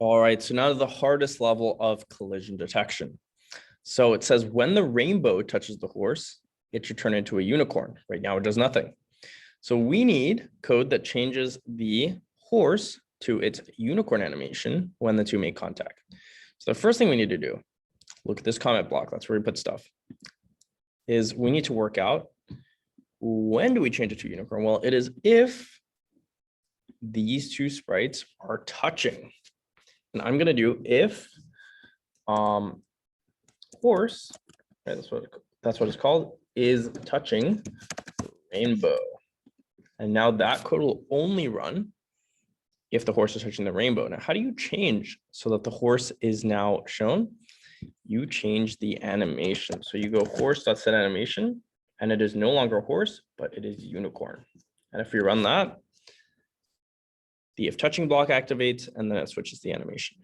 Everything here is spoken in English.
All right, so now the hardest level of collision detection. So it says when the rainbow touches the horse, it should turn into a unicorn. Right now it does nothing. So we need code that changes the horse to its unicorn animation when the two make contact. So the first thing we need to do, look at this comment block, that's where we put stuff, is we need to work out when do we change it to unicorn? Well, it is if these two sprites are touching. And I'm gonna do if horse, right, that's what it's called, is touching rainbow. And now that code will only run if the horse is touching the rainbow. Now, how do you change so that the horse is now shown? You change the animation. So you go horse.set animation, and it is no longer horse, but it is unicorn. And if we run that, the if touching block activates, and then it switches the animation.